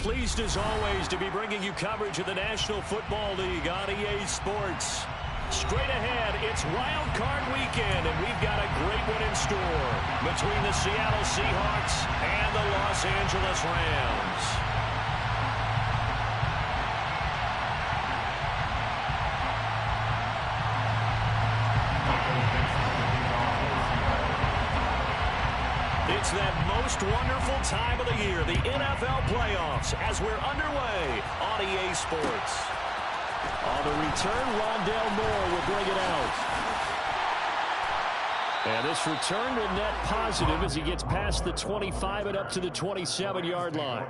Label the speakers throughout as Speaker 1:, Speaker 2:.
Speaker 1: pleased as always to be bringing you coverage of the National Football League on EA Sports. Straight ahead, it's Wild Card Weekend, and we've got a great one in store between the Seattle Seahawks and the Los Angeles Rams. It's that most wonderful time of the year, the NFL playoffs, as we're underway on EA Sports. On the return, Rondale Moore will bring it out. And this return will net positive as he gets past the 25 and up to the 27-yard line.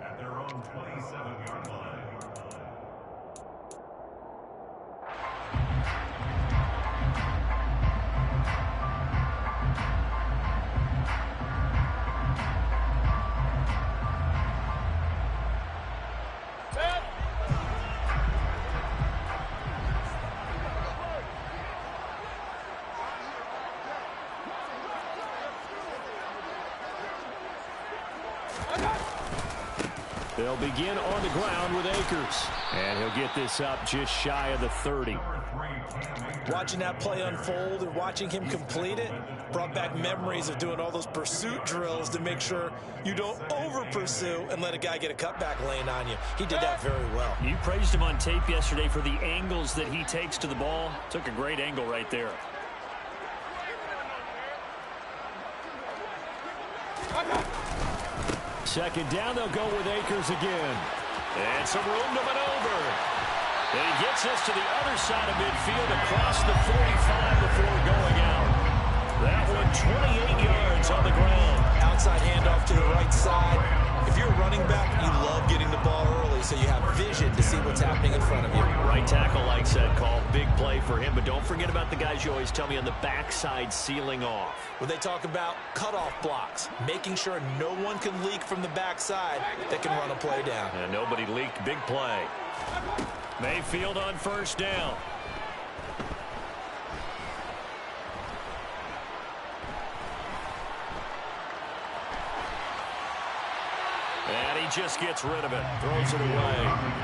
Speaker 2: At their own 27-yard line.
Speaker 1: They'll begin on the ground with Akers. And he'll get this up just shy of the 30.
Speaker 3: Watching that play unfold and watching him complete it brought back memories of doing all those pursuit drills to make sure you don't over-pursue and let a guy get a cutback lane on you. He did that very well.
Speaker 1: You praised him on tape yesterday for the angles that he takes to the ball. Took a great angle right there. Second down, they'll go with Akers again. And some room to maneuver. And he gets us to the other side of midfield across the 45 before going out. That one 28 yards on the ground.
Speaker 3: Outside handoff to the right side. If you're a running back, you love getting the ball early so you have vision to see what's happening in front of you.
Speaker 1: Right tackle likes that call. Big play for him. But don't forget about the guys you always tell me on the backside sealing off.
Speaker 3: When they talk about cutoff blocks, making sure no one can leak from the backside that can run a play down.
Speaker 1: And nobody leaked. Big play. Mayfield on first down. And he just gets rid of it. Throws it away.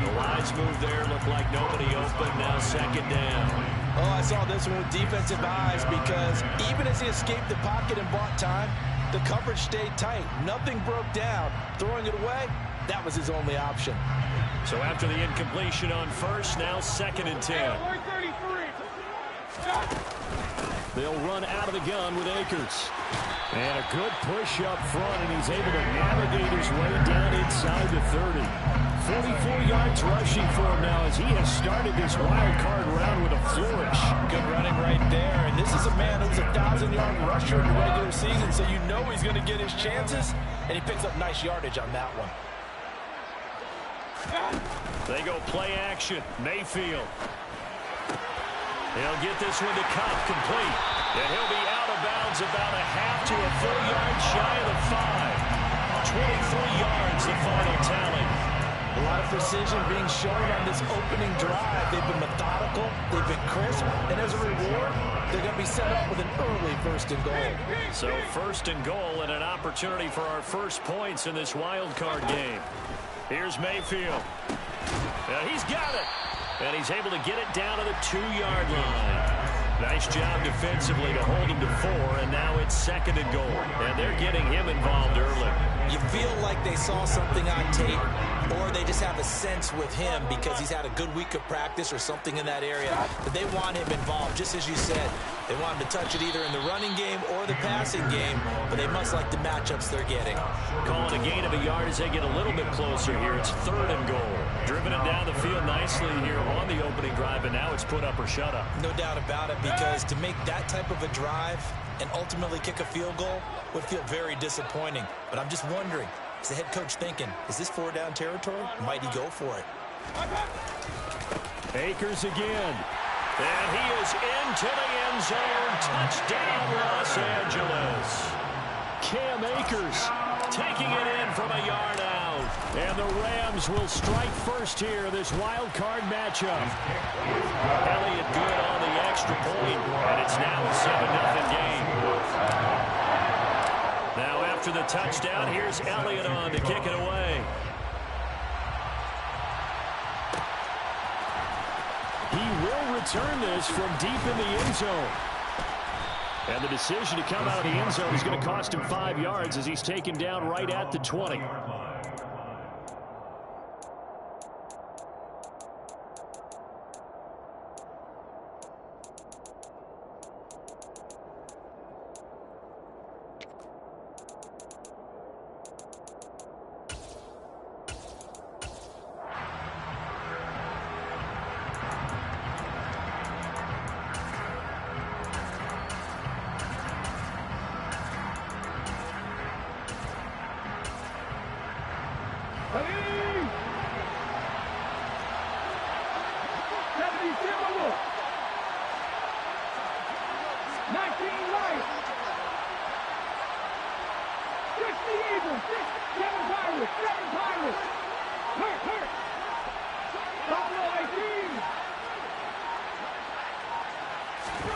Speaker 1: The lines move there. Look like nobody open. Now second down.
Speaker 3: Oh, I saw this one with defensive eyes because even as he escaped the pocket and bought time, the coverage stayed tight. Nothing broke down. Throwing it away, that was his only option.
Speaker 1: So after the incompletion on first, now second and 10. They'll run out of the gun with Akers. And a good push up front, and he's able to navigate his way down inside the 30. 44 yards rushing for him now as he has started this wild card round with a flourish.
Speaker 3: Good running right there. And this is a man who's a 1,000-yard rusher in the regular season, so you know he's going to get his chances, and he picks up nice yardage on that one.
Speaker 1: They go play action. Mayfield. He'll get this one to Kupp, complete. And he'll be out of bounds about a half to a full yard shy of the 5. 23 yards, the final tally.
Speaker 3: A lot of precision being shown on this opening drive. They've been methodical, they've been crisp, and as a reward, they're going to be set up with an early first and goal.
Speaker 1: So first and goal and an opportunity for our first points in this wild card game. Here's Mayfield. He's got it. And he's able to get it down to the 2-yard line. Nice job defensively to hold him to 4, and now it's second and goal. And they're getting him involved early.
Speaker 3: You feel like they saw something on tape, or they just have a sense with him because he's had a good week of practice or something in that area. But they want him involved, just as you said. They want him to touch it either in the running game or the passing game, but they must like the matchups they're getting.
Speaker 1: Calling a gain of a yard as they get a little bit closer here. It's third and goal. Driven it down the field nicely here on the opening drive, and now it's put up or shut up.
Speaker 3: No doubt about it, because to make that type of a drive and ultimately kick a field goal would feel very disappointing. But I'm just wondering, is the head coach thinking, is this 4-down territory? Might he go for it?
Speaker 1: Akers again. And he is into the end zone. Touchdown, Los Angeles. Cam Akers taking it in from a yard out. And the Rams will strike first here, this wild card matchup. Elliott good on the extra point, and it's now a 7-0 game. Now after after the touchdown, here's Elliott on to kick it away. He will return this from deep in the end zone. And the decision to come out of the end zone is going to cost him 5 yards as he's taken down right at the 20.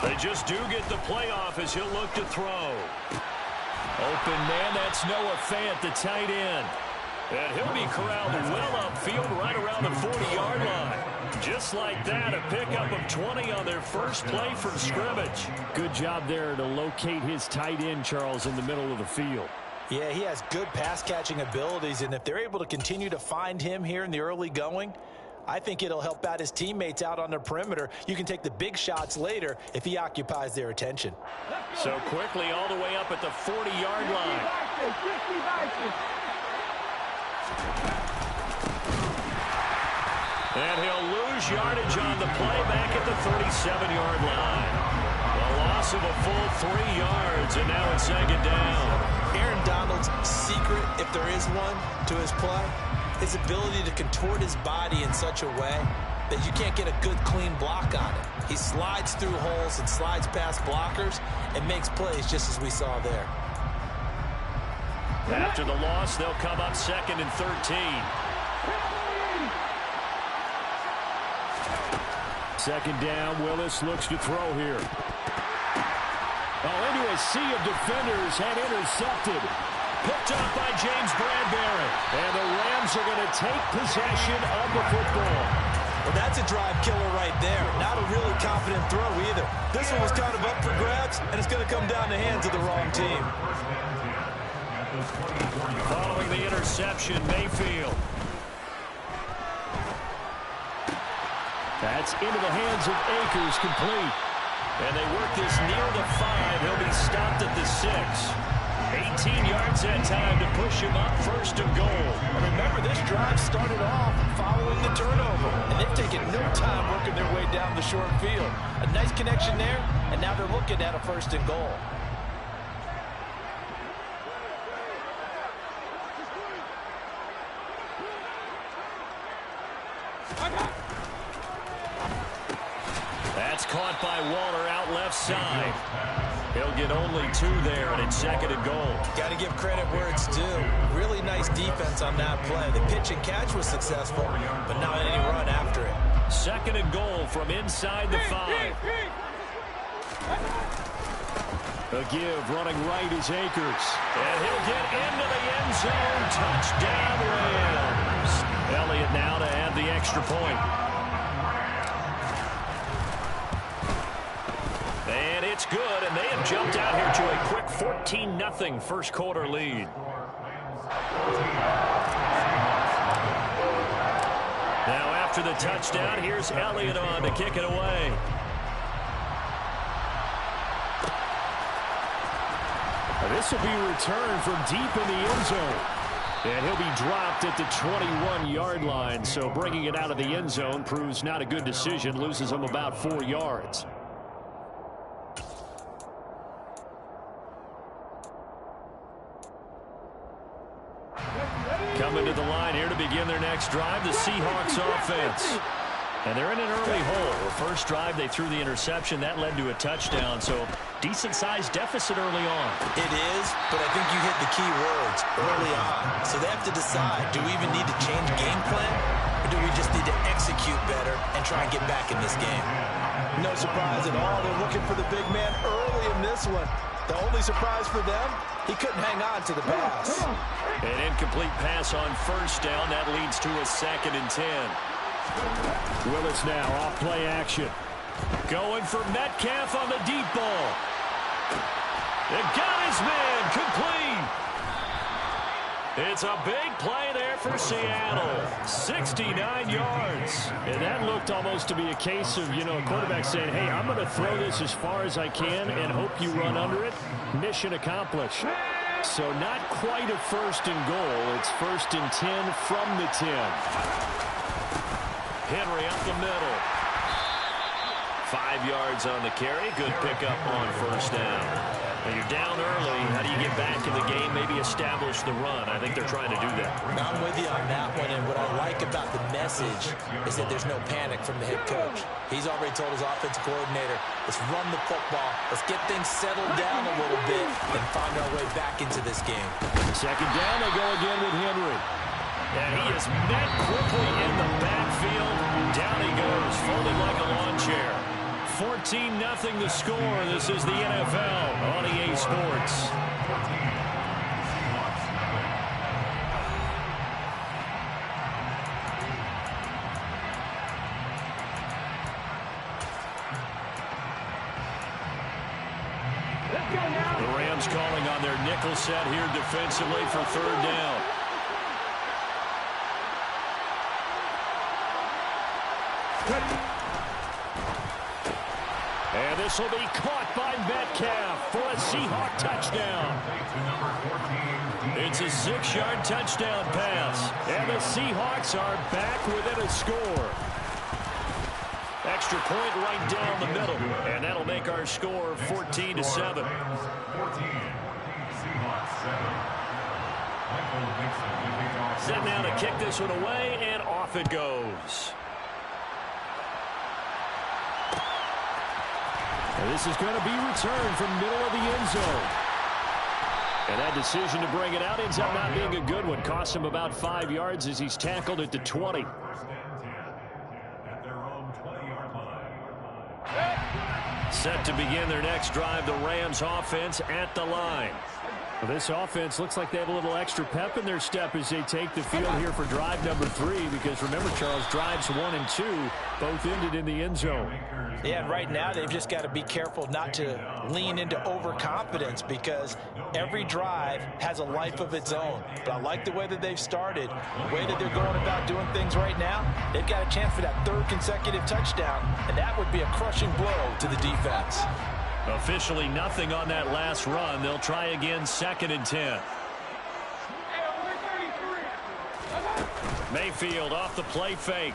Speaker 1: They just do get the playoff as he'll look to throw. Open man, that's Noah Fant, the tight end. And he'll be corralled well upfield right around the 40-yard line. Just like that, a pickup of 20 on their first play from scrimmage. Good job there to locate his tight end, Charles, in the middle of the field.
Speaker 3: Yeah, he has good pass-catching abilities, and if they're able to continue to find him here in the early going, I think it'll help out his teammates out on the perimeter. You can take the big shots later if he occupies their attention.
Speaker 1: So quickly all the way up at the 40-yard line. And he'll lose yardage on the play back at the 37-yard line. A loss of a full 3 yards, and now it's second down.
Speaker 3: Aaron Donald's secret, if there is one, to his play, his ability to contort his body in such a way that you can't get a good, clean block on it. He slides through holes and slides past blockers and makes plays just as we saw there.
Speaker 1: After the loss, they'll come up 2nd and 13. Second down, Willis looks to throw here. Oh, into a sea of defenders, and intercepted. Picked up by James Bradbury. And the Rams are going to take possession of the football.
Speaker 3: Well, that's a drive killer right there. Not a really confident throw either. This one was kind of up for grabs, and it's going to come down the hands of the wrong team.
Speaker 1: Following the interception, Mayfield. That's into the hands of Akers, complete. And they work this near the 5. He'll be stopped at the 6. 18 yards that time to push him up 1st and goal.
Speaker 3: And remember, this drive started off following the turnover, and they've taken no time working their way down the short field. A nice connection there, and now they're looking at a 1st and goal.
Speaker 1: That's caught by Waller out left side. He'll get only 2 there, and it's 2nd and goal.
Speaker 3: Got to give credit where it's due. Really nice defense on that play. The pitch and catch was successful, but not any run after it.
Speaker 1: 2nd and goal from inside the 5. A give running right is Akers. And he'll get into the end zone. Touchdown, Rams. Elliott now to add the extra point. And it's good, and they have jumped out here to a quick 14-0 first quarter lead. Now after the touchdown, here's Elliott on to kick it away. This will be returned from deep in the end zone. And he'll be dropped at the 21-yard line, so bringing it out of the end zone proves not a good decision, loses him about 4 yards. Coming to the line here to begin their next drive, the Seahawks offense. And they're in an early hole. The first drive, they threw the interception. That led to a touchdown, so decent-sized deficit early on.
Speaker 3: It is, but I think you hit the key words early on. So they have to decide, do we even need to change game plan, or do we just need to execute better and try and get back in this game? No surprise at all. They're looking for the big man early in this one. The only surprise for them, he couldn't hang on to the pass.
Speaker 1: An incomplete pass on first down. That leads to a 2nd and 10. Willis now off play action. Going for Metcalf on the deep ball. It got his man complete. It's a big play there for Seattle. 69 yards.
Speaker 4: And that looked almost to be a case of, a quarterback saying, hey, I'm going to throw this as far as I can and hope you run under it. Mission accomplished. So not quite a 1st and goal. It's 1st and 10 from the 10.
Speaker 1: Henry up the middle. 5 yards on the carry. Good pickup on first down. When you're down early, how do you get back in the game, maybe establish the run? I think they're trying to do that.
Speaker 3: I'm with you on that one, and what I like about the message is that there's no panic from the head coach. He's already told his offensive coordinator, let's run the football, let's get things settled down a little bit, and find our way back into this game.
Speaker 4: 2nd down, they go again with Henry.
Speaker 1: And he is met quickly in the backfield. Down he goes, folded like a lawn chair. 14-0 the score. This is the NFL on EA Sports. The Rams calling on their nickel set here defensively for 3rd down.
Speaker 4: And this will be caught by Metcalf for a Seahawk touchdown.
Speaker 1: It's a 6-yard touchdown pass.
Speaker 4: And the Seahawks are back within a score.
Speaker 1: Extra point right down the middle. And that'll make our score 14-7. 14, Seahawks 7. Set now to kick this one away, and off it goes.
Speaker 4: And this is going to be returned from middle of the end zone. And that decision to bring it out ends up not being a good one. Costs him about 5 yards as he's tackled at the 20.
Speaker 1: Set to begin their next drive, the Rams offense at the line.
Speaker 4: Well, this offense looks like they have a little extra pep in their step as they take the field here for drive number 3. Because remember, Charles, drives 1 and 2 both ended in the end zone.
Speaker 3: Yeah, and right now they've just got to be careful not to lean into overconfidence because every drive has a life of its own. But I like the way that they've started, the way that they're going about doing things right now. They've got a chance for that 3rd consecutive touchdown, and that would be a crushing blow to the defense.
Speaker 1: Officially nothing on that last run. They'll try again, 2nd and 10. Mayfield off the play fake.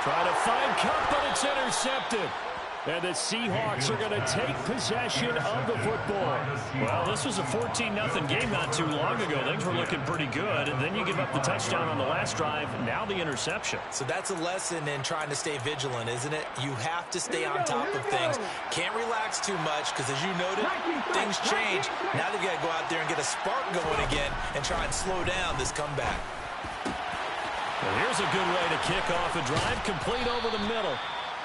Speaker 1: Try to find Cup, but it's intercepted.
Speaker 4: And the Seahawks are going to take possession of the football.
Speaker 1: Well, this was a 14-0 game not too long ago. Things were looking pretty good, and then you give up the touchdown on the last drive, now the interception.
Speaker 3: So that's a lesson in trying to stay vigilant, isn't it? You have to stay on top of things. Can't relax too much because, as you noted, things change. Now they've got to go out there and get a spark going again and try and slow down this comeback.
Speaker 1: Well, here's a good way to kick off a drive, complete over the middle.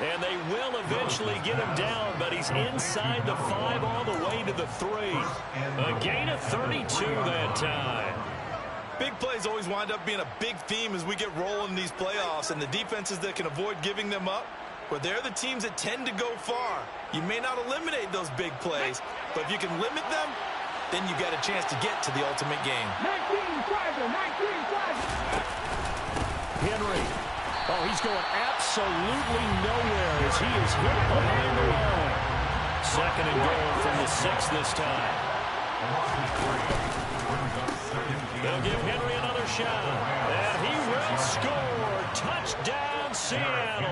Speaker 1: And they will eventually get him down, but he's inside the 5 all the way to the 3. A gain of 32 that time.
Speaker 5: Big plays always wind up being a big theme as we get rolling in these playoffs, and the defenses that can avoid giving them up, well, they're the teams that tend to go far. You may not eliminate those big plays, but if you can limit them, then you've got a chance to get to the ultimate game.
Speaker 4: 19 Henry. Oh, he's going absolutely nowhere as he is hit behind the line.
Speaker 1: 2nd and goal from the 6 this time. They'll give Henry another shot. And he will score. Touchdown, Seattle.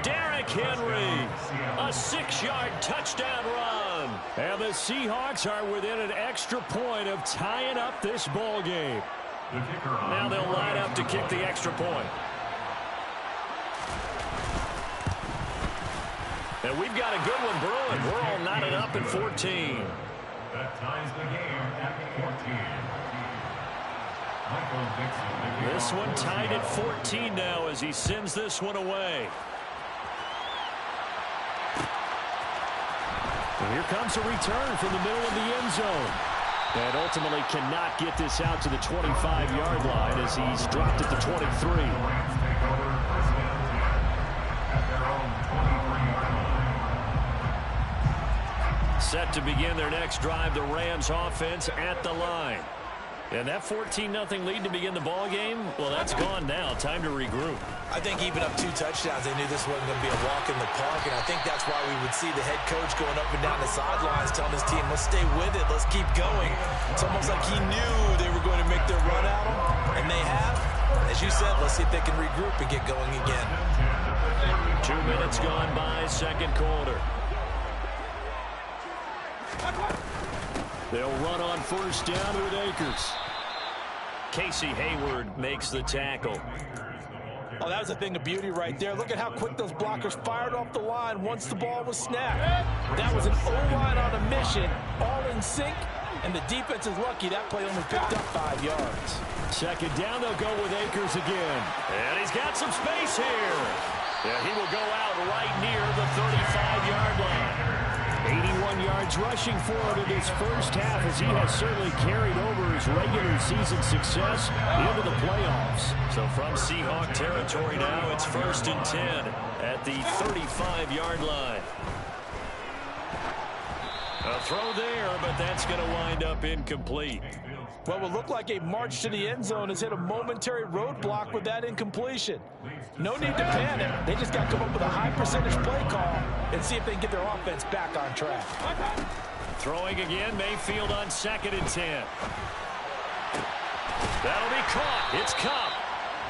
Speaker 1: Derrick Henry. A 6-yard touchdown run.
Speaker 4: And the Seahawks are within an extra point of tying up this ball game.
Speaker 1: Now they'll line up to kick the extra point. And we've got a good one brewing. We're all knotted up at 14.
Speaker 2: That ties the game at 14.
Speaker 1: This one tied at 14 now as he sends this one away.
Speaker 4: And here comes a return from the middle of the end zone. And ultimately cannot get this out to the 25-yard line as he's dropped at the 23. Set to begin their next drive, the Rams offense at the line. And that 14-0 lead to begin the ball game, well, that's gone now. Time to regroup.
Speaker 3: I think even up 2 touchdowns, they knew this wasn't going to be a walk in the park, and I think that's why we would see the head coach going up and down the sidelines telling his team, let's stay with it, let's keep going. It's almost like he knew they were going to make their run at him, and they have. As you said, let's see if they can regroup and get going again.
Speaker 1: 2 minutes gone by, second quarter.
Speaker 4: They'll run on first down with Akers.
Speaker 1: Casey Hayward makes the tackle.
Speaker 3: Oh, that was a thing of beauty right there. Look at how quick those blockers fired off the line once the ball was snapped. That was an O-line on a mission, all in sync, and the defense is lucky that play only picked up 5 yards.
Speaker 4: Second down, they'll go with Akers again.
Speaker 1: And he's got some space here. Yeah, he will go out right near the 35-yard line.
Speaker 4: 81 yards rushing for him in this first half as he has certainly carried over his regular season success into the playoffs.
Speaker 1: So from Seahawk territory now, it's 1st and 10 at the 35-yard line. A throw there, but that's going to wind up incomplete.
Speaker 3: Well, it will look like a march to the end zone has hit a momentary roadblock with that incompletion. No need to panic. They just got to come up with a high percentage play call and see if they can get their offense back on track.
Speaker 1: Throwing again, Mayfield on 2nd and 10. That'll be caught. It's Kupp.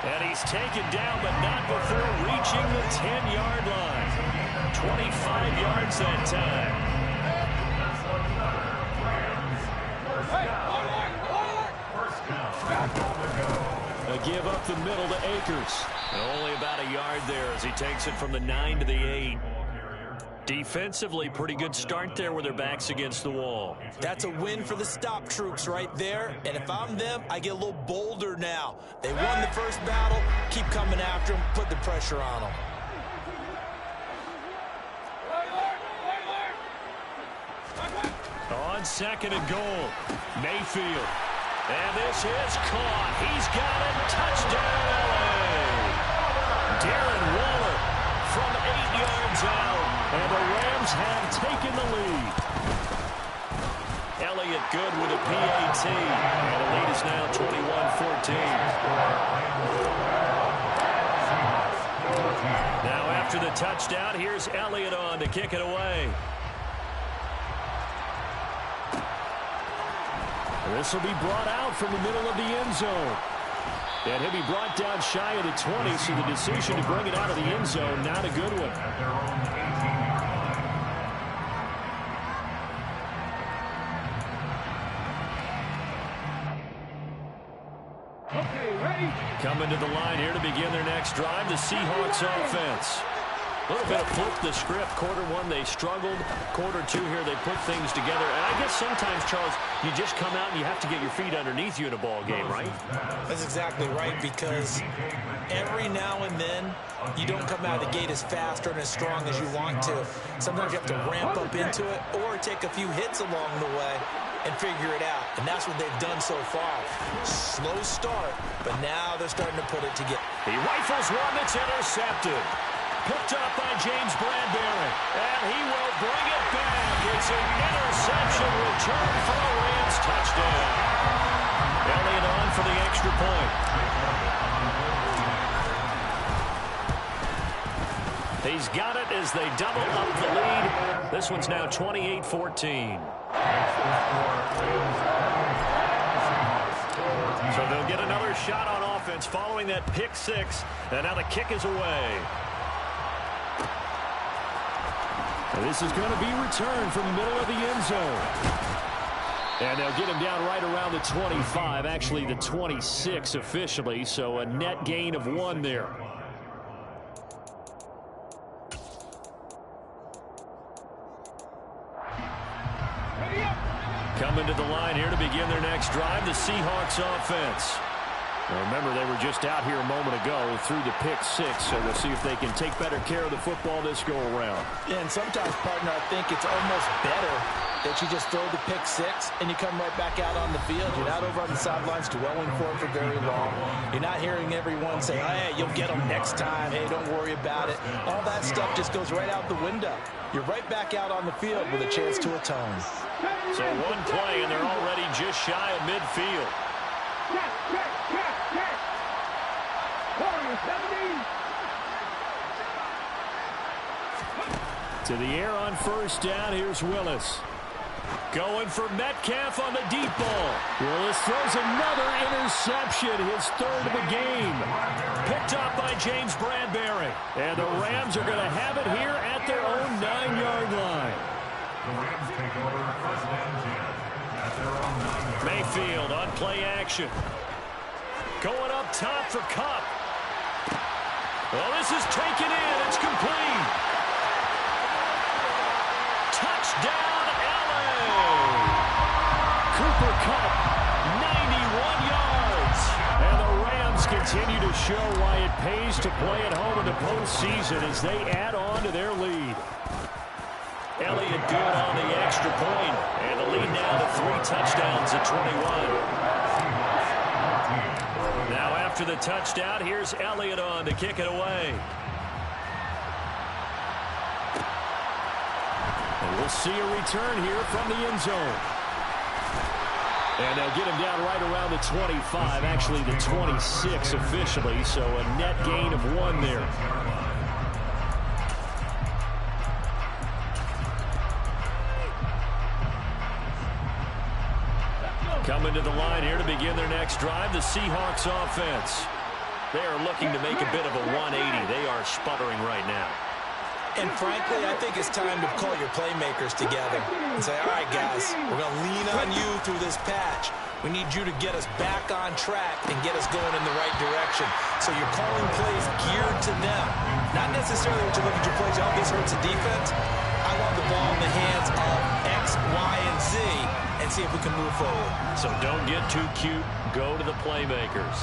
Speaker 1: And he's taken down, but not before reaching the 10-yard line. 25 yards that time.
Speaker 4: A give up the middle to Akers.
Speaker 1: Only about a yard there as he takes it from the 9 to the 8. Defensively, pretty good start there with their backs against the wall.
Speaker 3: That's a win for the stop troops right there. And if I'm them, I get a little bolder now. They won the first battle. Keep coming after them. Put the pressure on them.
Speaker 1: On 2nd and goal, Mayfield. And this is caught. He's got it. Touchdown, LA. Darren Waller from 8 yards out.
Speaker 4: And the Rams have taken the lead.
Speaker 1: Elliott good with a PAT. And the lead is now 21-14. Now after the touchdown, here's Elliott on to kick it away.
Speaker 4: This will be brought out from the middle of the end zone. And he'll be brought down shy of the 20, so the decision to bring it out of the end zone, not a good one.
Speaker 1: Coming to the line here to begin their next drive, the Seahawks offense. A little bit of flip the script. Quarter 1, they struggled. Quarter 2 here, they put things together. And I guess sometimes, Charles, you just come out and you have to get your feet underneath you in a ball game, right?
Speaker 3: That's exactly right, because every now and then, you don't come out of the gate as fast or as strong as you want to. Sometimes you have to ramp up into it or take a few hits along the way and figure it out. And that's what they've done so far. Slow start, but now they're starting to put it together.
Speaker 1: He rifles one that's intercepted. Picked up by James Bradbury. And he will bring it back. It's an interception return for a Rams touchdown. Elliott on for the extra point. He's got it as they double up the lead. This one's now 28-14. So they'll get another shot on offense following that pick 6. And now the kick is away.
Speaker 4: This is going to be returned from the middle of the end zone. And they'll get him down right around the 25, actually the 26 officially, so a net gain of 1 there. Coming to the line here to begin their next drive, the Seahawks offense. Remember, they were just out here a moment ago through the pick six, so we'll see if they can take better care of the football this go-around.
Speaker 3: Yeah, and sometimes, partner, I think it's almost better that you just throw the pick six and you come right back out on the field. You're not over on the sidelines dwelling for it for very long. You're not hearing everyone say, hey, you'll get them next time. Hey, don't worry about it. All that stuff just goes right out the window. You're right back out on the field with a chance to atone.
Speaker 1: So one play, and they're already just shy of midfield.
Speaker 4: To the air on first down. Here's Willis.
Speaker 1: Going for Metcalf on the deep ball.
Speaker 4: Willis throws another interception, his third of the game.
Speaker 1: Picked up by James Bradbury.
Speaker 4: And the Rams are going to have it here at their own 9-yard line.
Speaker 2: The Rams take over first and 10 at their own 9-yard line.
Speaker 1: Mayfield on play action. Going up top for Kupp. Well, this is taken in. It's complete. Touchdown, LA.
Speaker 4: Cooper Kupp, 91 yards. And the Rams continue to show why it pays to play at home in the postseason as they add on to their lead.
Speaker 1: Elliott good on the extra point. And the lead now to 3 touchdowns at 21. Now after the touchdown, here's Elliott on to kick it away.
Speaker 4: And we'll see a return here from the end zone. And they'll get him down right around the 25, actually the 26 officially, so a net gain of 1 there.
Speaker 1: Coming to the line here to begin their next drive, the Seahawks offense. They are looking to make a bit of a 180. They are sputtering right now.
Speaker 3: And frankly, I think it's time to call your playmakers together and say, all right, guys, we're going to lean on you through this patch. We need you to get us back on track and get us going in the right direction. So you're calling plays geared to them. Not necessarily what you look at your plays, oh, this hurts the defense. I want the ball in the hands of X, Y, and Z and see if we can move forward.
Speaker 1: So don't get too cute. Go to the playmakers.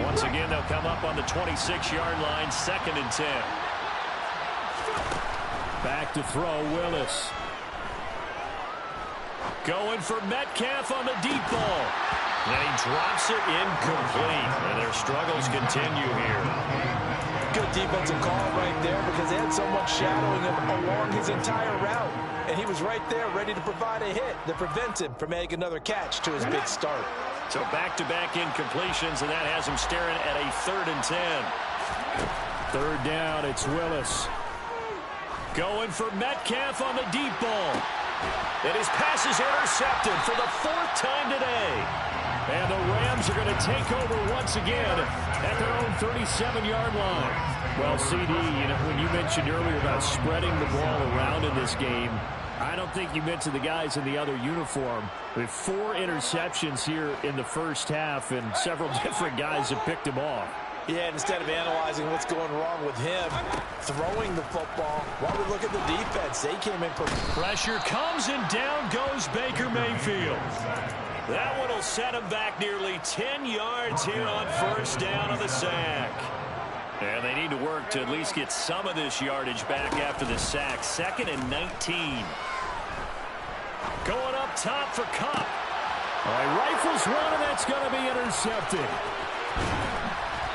Speaker 1: Once again, they'll come up on the 26-yard line, 2nd and 10.
Speaker 4: Back to throw, Willis.
Speaker 1: Going for Metcalf on the deep ball. And he drops it incomplete. And their struggles continue here.
Speaker 3: Good defensive call right there because they had someone shadowing him along his entire route. And he was right there ready to provide a hit that prevented from making another catch to his big start.
Speaker 1: So back-to-back incompletions, and that has him staring at a 3rd and 10.
Speaker 4: 3rd down, it's Willis.
Speaker 1: Going for Metcalf on the deep ball. And his pass is intercepted for the 4th time today.
Speaker 4: And the Rams are going to take over once again at their own 37-yard line. Well, CD, when you mentioned earlier about spreading the ball around in this game, I don't think you mentioned the guys in the other uniform. With 4 interceptions here in the first half, and several different guys have picked him off.
Speaker 3: Yeah, and instead of analyzing what's going wrong with him throwing the football, while we look at the defense, they came in.
Speaker 1: Pressure comes, and down goes Baker Mayfield. That one will set him back nearly 10 yards here on 1st down on the sack. And they need to work to at least get some of this yardage back after the sack. 2nd and 19. Going up top for Kupp.
Speaker 4: Rifles one, and that's going to be intercepted.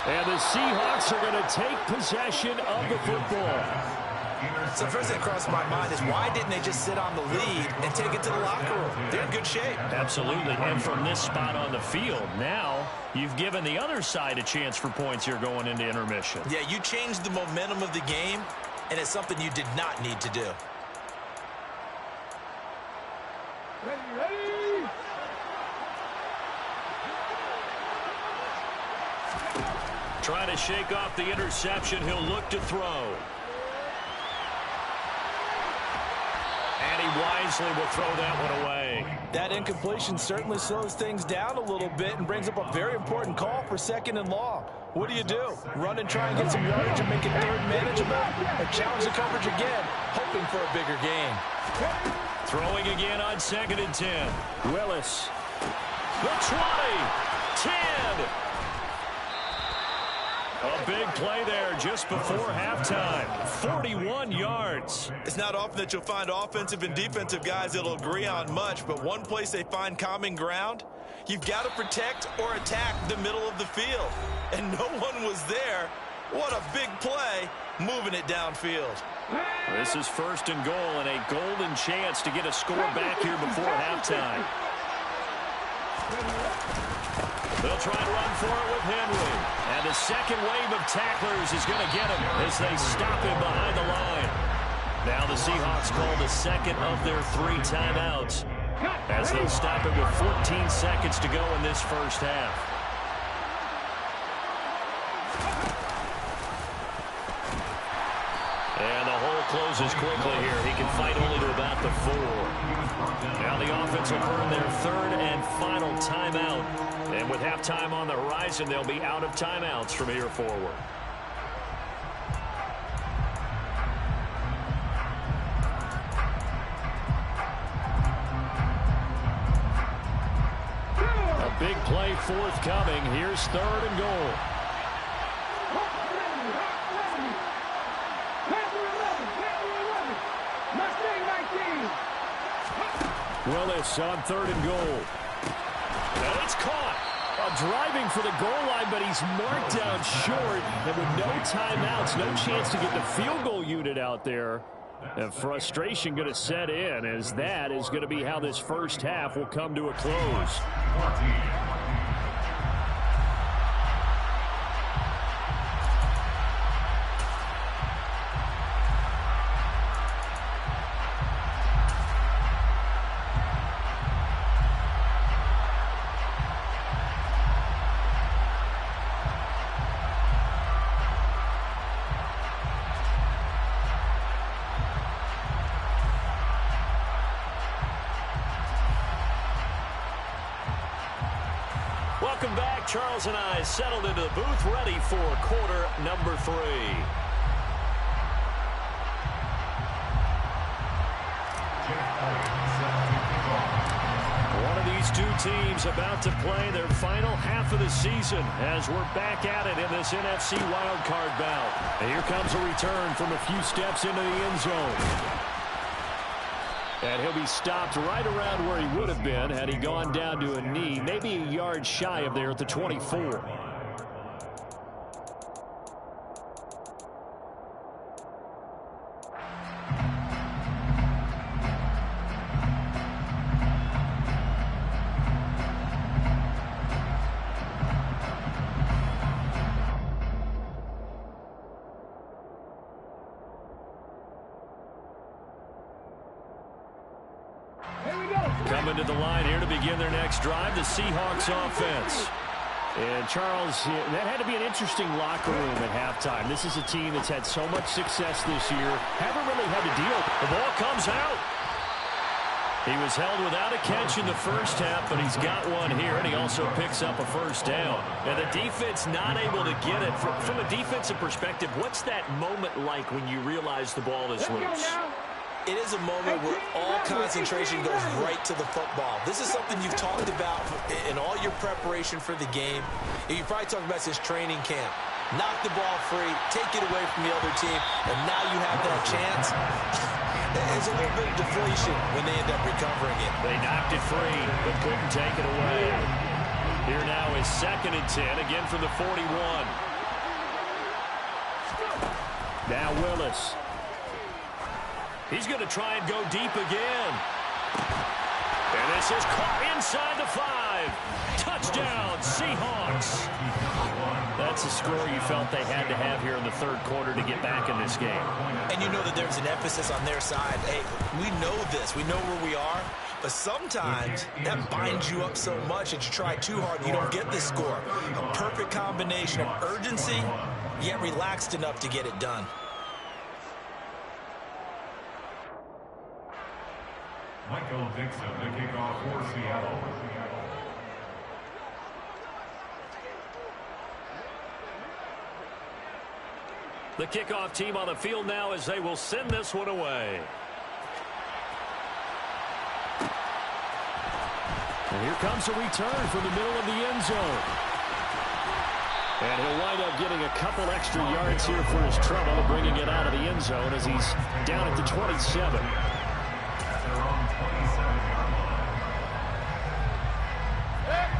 Speaker 4: And the Seahawks are going to take possession of the football.
Speaker 3: So first thing that crossed my mind is why didn't they just sit on the lead and take it to the locker room? They're in good shape.
Speaker 1: Absolutely. And from this spot on the field, now you've given the other side a chance for points here going into intermission.
Speaker 3: Yeah, you changed the momentum of the game, and it's something you did not need to do.
Speaker 6: Ready.
Speaker 1: Trying to shake off the interception. He'll look to throw. And he wisely will throw that one away.
Speaker 3: That incompletion certainly slows things down a little bit and brings up a very important call for 2nd and long. What do? Run and try and get some yardage and make it 3rd manageable? Or challenge the coverage again, hoping for a bigger gain?
Speaker 1: Throwing again on 2nd and 10.
Speaker 4: Willis.
Speaker 1: The 20. 10. A big play there just before halftime. 41 yards.
Speaker 5: It's not often that you'll find offensive and defensive guys that'll agree on much, but one place they find common ground, you've got to protect or attack the middle of the field. And no one was there. What a big play, moving it downfield.
Speaker 1: This is 1st and goal and a golden chance to get a score back here before halftime. They'll try to run for it with Henry. And the second wave of tacklers is going to get him as they stop him behind the line. Now the Seahawks call the second of their 3 timeouts as they'll stop him with 14 seconds to go in this first half. And the hole closes quickly here. He can fight only to about the 4. Now the offense will earn their 3rd and final timeout. And with halftime on the horizon, they'll be out of timeouts from here forward. A big play forthcoming. Here's 3rd and goal.
Speaker 4: Willis on 3rd and goal.
Speaker 1: And it's caught.
Speaker 4: Driving for the goal line, but he's marked down short. And with no timeouts, no chance to get the field goal unit out there. And frustration going to set in, as that is going to be how this first half will come to a close.
Speaker 1: Welcome back. Charles and I settled into the booth, ready for quarter number 3. One of these two teams about to play their final half of the season as we're back at it in this NFC wildcard bout. And here comes a return from a few steps into the end zone. And he'll be stopped right around where he would have been had he gone down to a knee, maybe a yard shy of there at the 24. Coming to the line here to begin their next drive, the Seahawks offense. And, Charles, that had to be an interesting locker room at halftime. This is a team that's had so much success this year. Haven't really had to deal. The ball comes out. He was held without a catch in the first half, but he's got one here, and he also picks up a first down. And the defense not able to get it. From a defensive perspective, what's that moment like when you realize the ball is loose?
Speaker 3: It is a moment where all concentration goes right to the football. This is something you've talked about in all your preparation for the game. You probably talked about this training camp. Knock the ball free, take it away from the other team, and now you have that chance. There's a little bit of deflation when they end up recovering it.
Speaker 1: They knocked it free, but couldn't take it away. Here now is 2nd and 10, again from the 41.
Speaker 4: Now Willis.
Speaker 1: He's going to try and go deep again. And this is caught inside the 5. Touchdown, Seahawks. That's a score you felt they had to have here in the third quarter to get back in this game.
Speaker 3: And you know that there's an emphasis on their side. Hey, we know this. We know where we are. But sometimes that binds you up so much that you try too hard, you don't get this score. A perfect combination of urgency, yet relaxed enough to get it done.
Speaker 2: Michael Dixon, the kickoff for Seattle.
Speaker 1: The kickoff team on the field now as they will send this one away.
Speaker 4: And here comes a return from the middle of the end zone. And he'll wind up getting a couple extra yards here for his trouble, bringing it out of the end zone as he's down at the 27.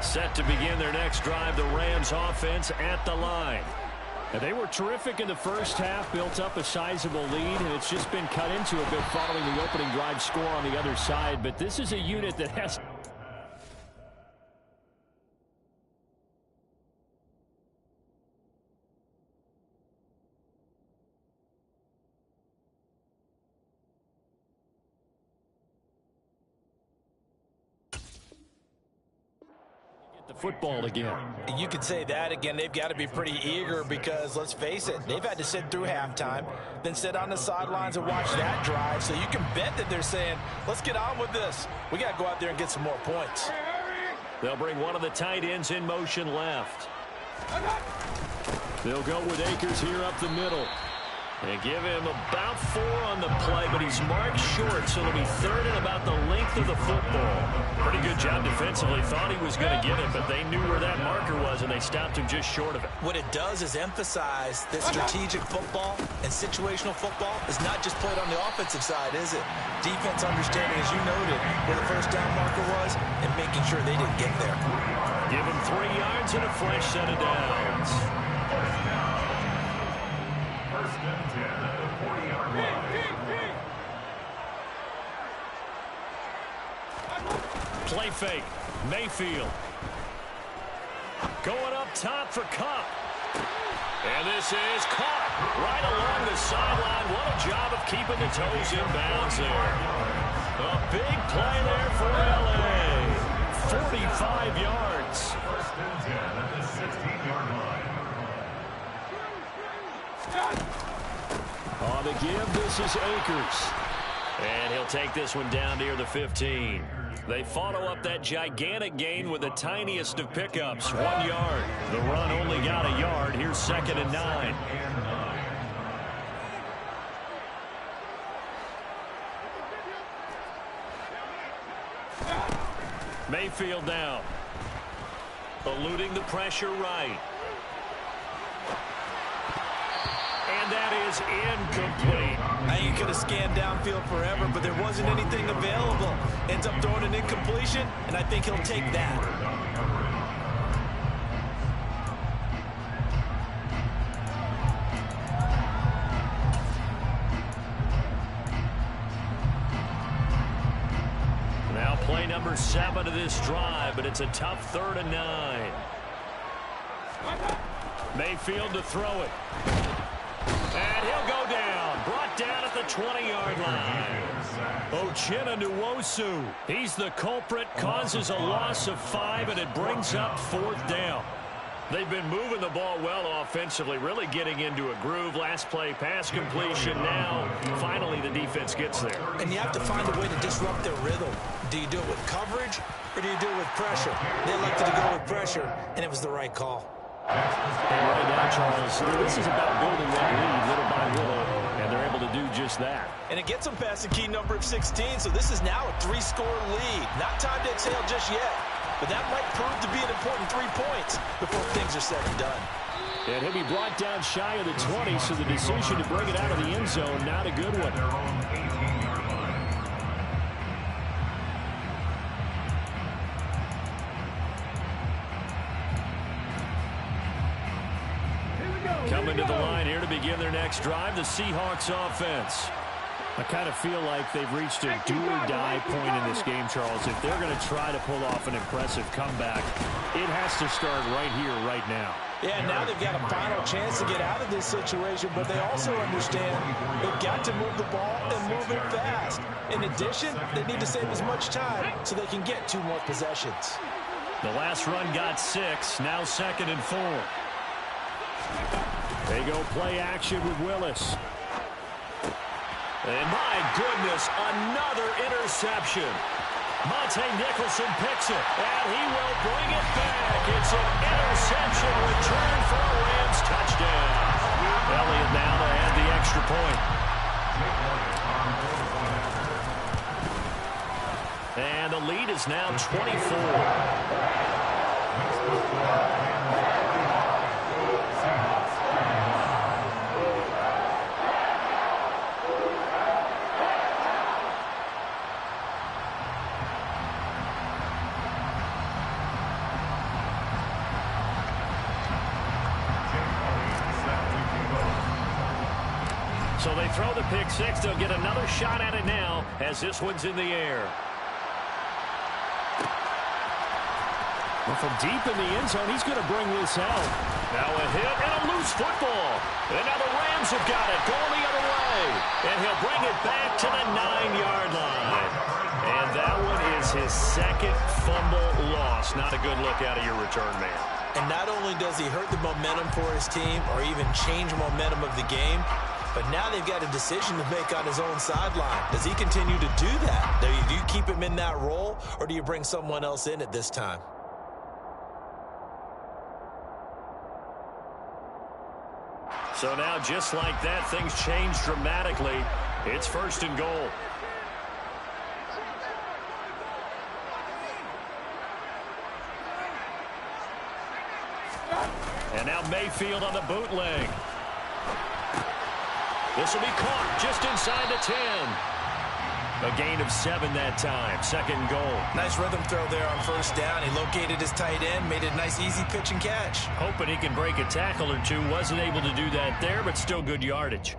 Speaker 4: Set to begin their next drive, the Rams offense at the line. And they were terrific in the first half, built up a sizable lead, and it's just been cut into a bit following the opening drive score on the other side. But this is a unit that has... the football again.
Speaker 3: You could say that again. They've got to be pretty eager because, let's face it, they've had to sit through halftime, then sit on the sidelines and watch that drive. So you can bet that they're saying, let's get on with this. We got to go out there and get some more points.
Speaker 1: They'll bring one of the tight ends in motion left.
Speaker 4: They'll go with Akers here up the middle.
Speaker 1: They give him about 4 on the play, but he's marked short, so it'll be third and about the length of the football. Pretty good job defensively. Thought he was going to get it, but they knew where that marker was, and they stopped him just short of it.
Speaker 3: What it does is emphasize that strategic football and situational football is not just played on the offensive side, is it? Defense understanding, as you noted, where the first down marker was and making sure they didn't get there.
Speaker 1: Give him 3 yards and a fresh set of downs.
Speaker 2: First and 10 at the 40-yard line.
Speaker 1: Play fake. Mayfield. Going up top for Kupp. And this is caught right along the sideline. What a job of keeping the toes in bounds there. A big play there for L.A. 45 yards.
Speaker 2: First and 10 at the 16-yard line.
Speaker 4: On the give, this is Akers.
Speaker 1: And he'll take this one down near the 15. They follow up that gigantic gain with the tiniest of pickups, 1 yard. The run only got a yard. Here's 2nd and 9. Mayfield down. Eluding the pressure right. And that is incomplete.
Speaker 3: Now you could have scanned downfield forever, but there wasn't anything available. Ends up throwing an incompletion, and I think he'll take that.
Speaker 1: Now play number 7 of this drive, but it's a tough 3rd and 9. Mayfield to throw it. And he'll go down. Brought down at the 20-yard line. Uchenna Nwosu. He's the culprit. Causes a loss of 5, and it brings up 4th down. They've been moving the ball well offensively, really getting into a groove. Last play, pass completion. Now, finally, the defense gets there.
Speaker 3: And you have to find a way to disrupt their rhythm. Do you do it with coverage, or do you do it with pressure? They elected to go with pressure, and it was the right call.
Speaker 4: And right now, Charles, this is about building that lead little by little, and they're able to do just that.
Speaker 3: And it gets them past the key number of 16, so this is now a 3-score lead. Not time to exhale just yet, but that might prove to be an important 3 points before things are said and done.
Speaker 4: And he'll be brought down shy of the 20, so the decision to bring it out of the end zone, not a good one.
Speaker 1: Coming to the line here to begin their next drive, the Seahawks offense.
Speaker 4: I kind of feel like they've reached a do-or-die point in this game, Charles. If they're going to try to pull off an impressive comeback, it has to start right here, right now.
Speaker 3: Yeah, now they've got a final chance to get out of this situation, but they also understand they've got to move the ball and move it fast. In addition, they need to save as much time so they can get 2 more possessions.
Speaker 1: The last run got 6, now 2nd and 4.
Speaker 4: They go play action with Willis.
Speaker 1: And my goodness, another interception. Monte Nicholson picks it, and he will bring it back. It's an interception return for a Rams touchdown. Elliott now to add the extra point. And the lead is now 24. So they throw the pick six. They'll get another shot at it now as this one's in the air.
Speaker 4: Well, from deep in the end zone, he's going to bring this out.
Speaker 1: Now a hit and a loose football. And now the Rams have got it going the other way. And he'll bring it back to the 9-yard line. And that one is his second fumble loss. Not a good look out of your return man.
Speaker 3: And not only does he hurt the momentum for his team or even change momentum of the game, but now they've got a decision to make on his own sideline. Does he continue to do that? Do you keep him in that role, or do you bring someone else in at this time?
Speaker 1: So now, just like that, things change dramatically. It's 1st and goal. And now Mayfield on the bootleg. This will be caught just inside the 10. A gain of 7 that time. 2nd and goal.
Speaker 3: Nice rhythm throw there on 1st down. He located his tight end, made a nice easy pitch and catch.
Speaker 1: Hoping he can break a tackle or two. Wasn't able to do that there, but still good yardage.